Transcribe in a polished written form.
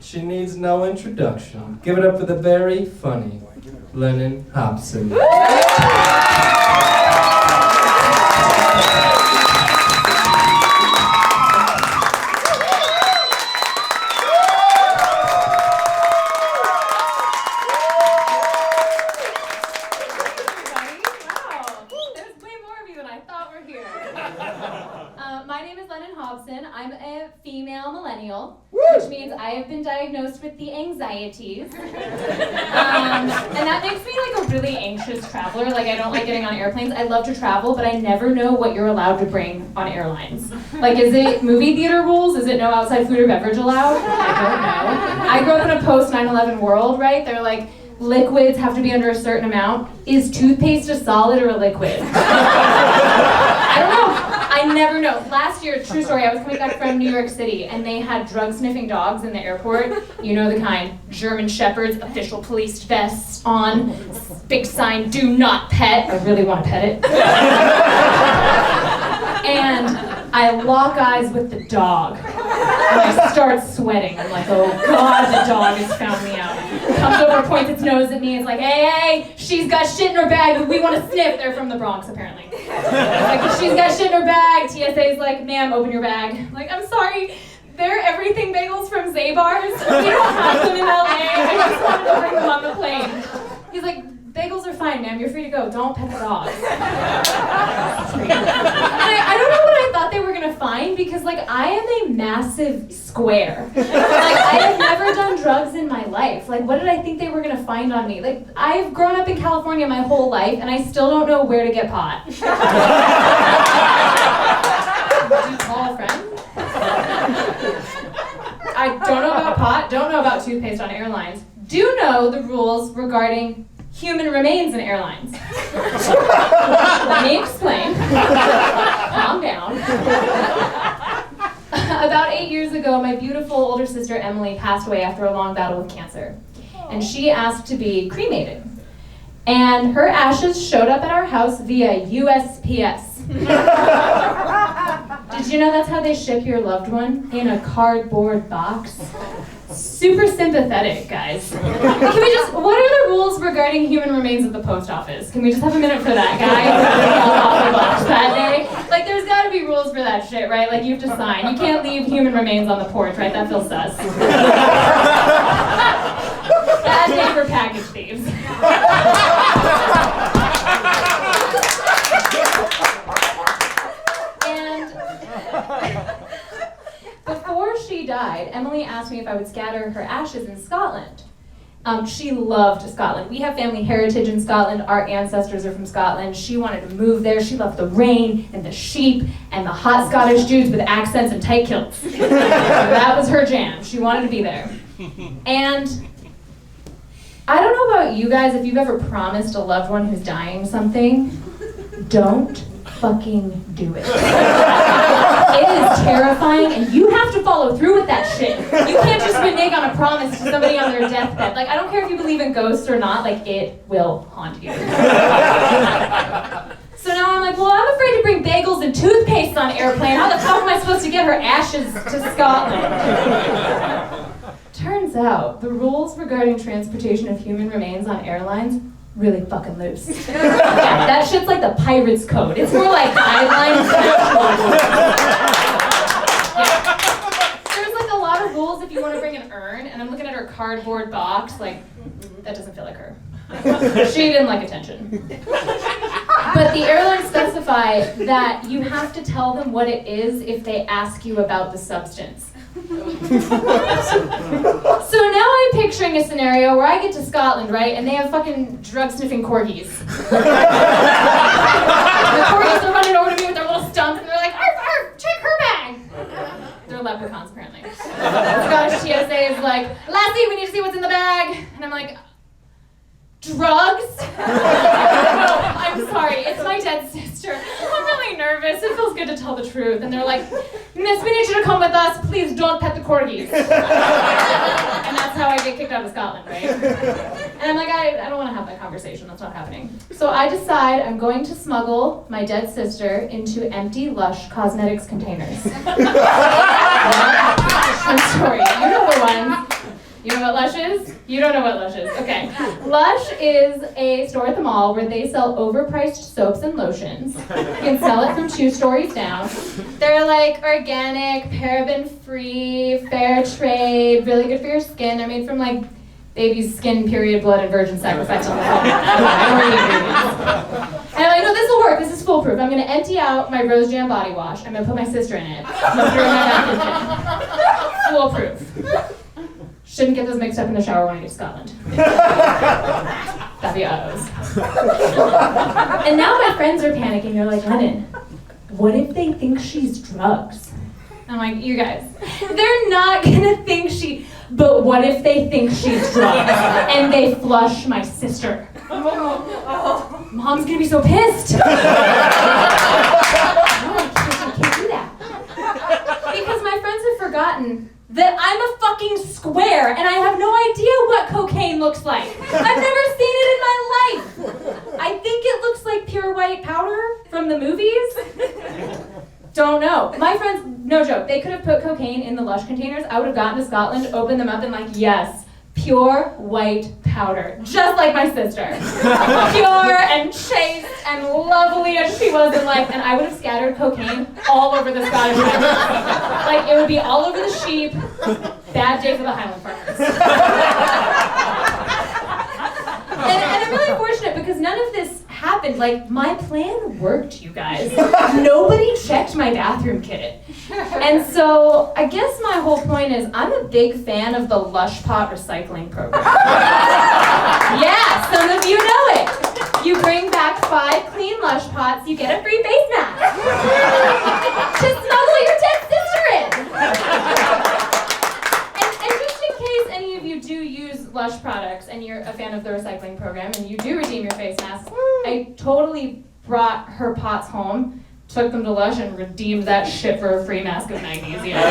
She needs no introduction. Give it up for the very funny Lennon Hobson. My name is Lennon Hobson. I'm a female millennial, which means I have been diagnosed with the anxieties. And that makes me like a really anxious traveler. Like, I don't like getting on airplanes. I love to travel, but I never know what you're allowed to bring on airlines. Like, is it movie theater rules? Is it no outside food or beverage allowed? I don't know. I grew up in a post 9/11 world, right? They're like, liquids have to be under a certain amount. Is toothpaste a solid or a liquid? I don't know. I never know. Last year, true story, I was coming back from New York City and they had drug-sniffing dogs in the airport. You know the kind. German shepherds, official police vests on, big sign, do not pet. I really want to pet it. And I lock eyes with the dog. And I start sweating. I'm like, oh God, the dog has found me out. Comes over, points its nose at me, it's like, hey, she's got shit in her bag, but we want to sniff. They're from the Bronx, apparently. Like, she's got shit in her bag. TSA's like, ma'am, open your bag. I'm like, I'm sorry, they're everything bagels from Zabar's. We don't have them in LA. I just wanted to bring them on the plane. He's like, bagels are fine, ma'am, you're free to go. Don't pet the dog. And I don't know what I thought they were gonna find because, like, I am a massive square. Like, I have never done drugs in my life. Like, what did I think they were gonna find on me? Like, I've grown up in California my whole life and I still don't know where to get pot. Do you call a friend? I don't know about pot, don't know about toothpaste on airlines. Do know the rules regarding human remains in airlines. Let me explain. Calm down. About 8 years ago, my beautiful older sister Emily passed away after a long battle with cancer. And she asked to be cremated. And her ashes showed up at our house via USPS. Did you know that's how they ship your loved one? In a cardboard box? Super sympathetic, guys. What are the rules regarding human remains at the post office? Can we just have a minute for that guy? Off the box that day? Like, there's gotta be rules for that shit, right? Like, you have to sign. You can't leave human remains on the porch, right? That feels sus. Bad day for package thieves. Before she died, Emily asked me if I would scatter her ashes in Scotland. She loved Scotland. We have family heritage in Scotland. Our ancestors are from Scotland. She wanted to move there. She loved the rain and the sheep and the hot Scottish dudes with accents and tight kilts. So that was her jam. She wanted to be there. And I don't know about you guys, if you've ever promised a loved one who's dying something, don't fucking do it. It is terrifying, and you have to follow through with that shit. You can't just renege on a promise to somebody on their deathbed. Like, I don't care if you believe in ghosts or not, like, it will haunt you. So now I'm like, well, I'm afraid to bring bagels and toothpaste on airplane. How the fuck am I supposed to get her ashes to Scotland? Turns out, the rules regarding transportation of human remains on airlines really fucking loose. Yeah, that shit's like the pirate's code. It's more like guidelines than actual rules. Yeah. There's like a lot of rules if you want to bring an urn, and I'm looking at her cardboard box, like, that doesn't feel like her. She didn't like attention. But the airlines specify that you have to tell them what it is if they ask you about the substance. So now I'm picturing a scenario where I get to Scotland, right, and they have fucking drug-sniffing corgis. The corgis are running over to me with their little stumps, and they're like, arf, arf, check her bag. They're leprechauns, apparently. The Scottish TSA is like, lassie, we need to see what's in the bag. And I'm like, drugs? No, I'm sorry, it's my dead sister. I'm really nervous, it feels good to tell the truth. And they're like, miss, we need you to come with us, please don't pet the corgis. And that's how I get kicked out of Scotland, right? And I'm like, I don't want to have that conversation, that's not happening. So I decide I'm going to smuggle my dead sister into empty Lush cosmetics containers. True story, you know the one. Lush is? You don't know what Lush is. Okay. Lush is a store at the mall where they sell overpriced soaps and lotions. You can sell it from 2 stories down. They're like organic, paraben-free, fair trade, really good for your skin. They're made from like baby's skin, period, blood, and virgin sacrifice on the phone. And I'm like, no, this will work. This is foolproof. I'm going to empty out my Rose Jam body wash. I'm going to put my sister in it. I'm going to put her in my bathroom. Foolproof. Shouldn't get those mixed up in the shower when I get to Scotland. That'd be O's. And now my friends are panicking. They're like, Lennon, what if they think she's drugs? I'm like, you guys, they're not gonna think but what if they think she's drugs and they flush my sister? Mom's gonna be so pissed. No, I can't do that. Because my friends have forgotten that I'm a fucking square and I have no idea what cocaine looks like. I've never seen it in my life. I think it looks like pure white powder from the movies. Don't know. My friends, no joke, they could have put cocaine in the Lush containers. I would have gotten to Scotland, opened them up, and like, yes, pure white powder. Just like my sister. Pure and chaste and lovely as she was in life. And I would have scattered cocaine all over the Scottish Highlands. Like, it would be all over the sheep. Bad day for the Highland farmers. And I'm really fortunate because none of this happened. Like, my plan worked, you guys. Nobody checked my bathroom kit. And so, I guess my whole point is, I'm a big fan of the Lush Pot recycling program. Yeah, some of you know it. You bring back 5 clean Lush Pots, you get a free face mask. Just smuggle your dead sister in. And just in case any of you do use Lush products and you're a fan of the recycling program and you do redeem your face masks, I totally brought her pots home, took them to Lush, and redeemed that shit for a free mask of magnesium.